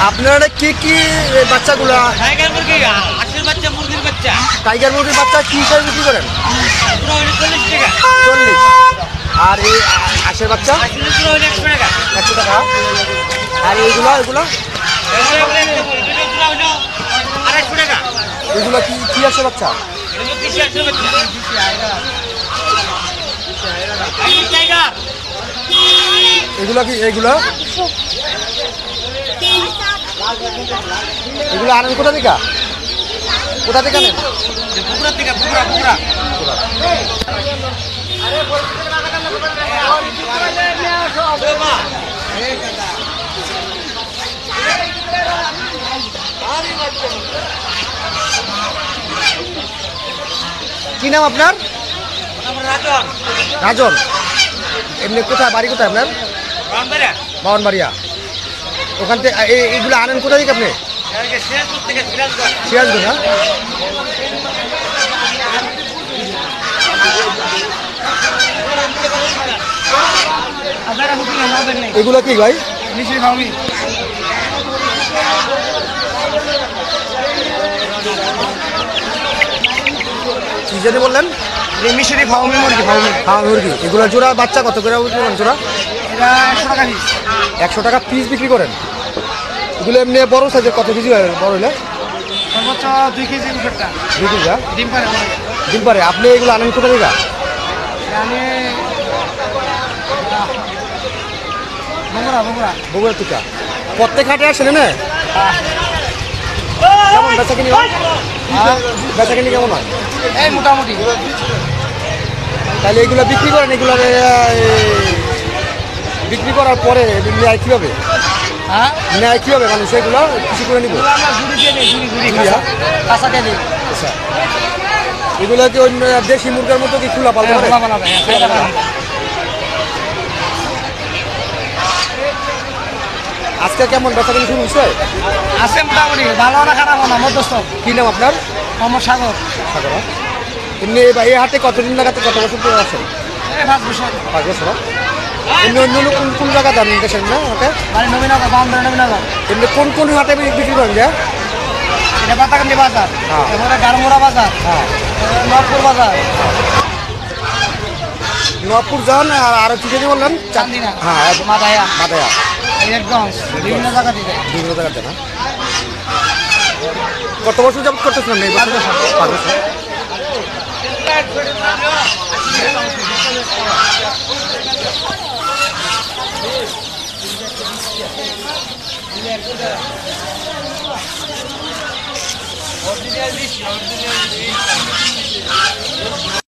আপনারা কি কি বাচ্চাগুলা? টাইগার মুরগি, হাঁসের বাচ্চা, মুরগির বাচ্চা। টাইগার মুরগির বাচ্চা কি হিসাবে বিক্রি করেন? 40 টাকা। 40। আর এই হাঁসের বাচ্চা 100 টাকা। 100 টাকা। আর এইগুলো এগুলো আড়াইশো টাকা। এগুলো কি কি হাঁসের বাচ্চা? এগুলো কি এগুলো এগুলো আনেন কোথা থেকে? কোথা থেকে আনেন? পুকুরা থেকে, পুকুরা। কি নাম আপনার? রাজন। রাজন। এমনি কোথায় বাড়ি কোথায় আপনার? বাউনবাড়িয়া। ওখান থেকে এইগুলো আনেন কোথা থেকে আপনি? সিরাজগঞ্জ। না এগুলো কি ভাই? কি জানি বললেন? মিশরি ফাউমি মুরগি। মুরগি। এগুলো জোড়া বাচ্চা কত করে জোড়া? 100 টাকা পিস। 100 টাকা পিস বিক্রি করেন। এগুলো এমনি বড় সাইজের কত কেজি হয় বড় হলে? সর্বোচ্চ 2 কেজি উপরটা। 2 কেজি। ডিম পারে। ডিম পারে। আপনি এগুলো আনেন কোথা থেকে? আমি বগুড়া থেকে। প্রত্যেক হাটে আসেন না? কেমন বেচাকিনি হয়? বেচাকিনি কেমন হয়? এই মোটামুটি। তাহলে এগুলো বিক্রি করেন? এগুলো বিক্রি করার পরে নেয় কীভাবে? হ্যাঁ, নেয় কীভাবে মানুষ? এগুলো কিছু করে নিব? আচ্ছা, এগুলো কি অন্য দেশি মুরগের মতো কি খোলা পালন করে? আজকে কেমন বেচাকিনি শুরু হচ্ছে? আছে মোটামুটি, ভালো না খারাপ না, মধ্যস্থ। কী নাম আপনার? আমার সাগর। সাগর। এমনি এই হাটে কতদিন লাগাতে, কত বছর ধরে আছেন? 5 বছর। 5 বছর। এমনি অন্য কোন জায়গা যান দেশের না হাটে? নবীনগর, নবীনগর। এমনি কোন হাটে বিক্রি করেন? যে এটা পাতাকান্দি বাজার, হ্যাঁ। এরপরে গারমোড়া বাজার, হ্যাঁ, নবপুর বাজার, নবপুর যান। আর আরো কি জানি বললেন? চান্দিনা, হ্যাঁ, মাদায়া, একদম বিভিন্ন জায়গা থেকে। বিভিন্ন জায়গাতে না। কত বছর যাবত করতেছিলাম? 5 বছর।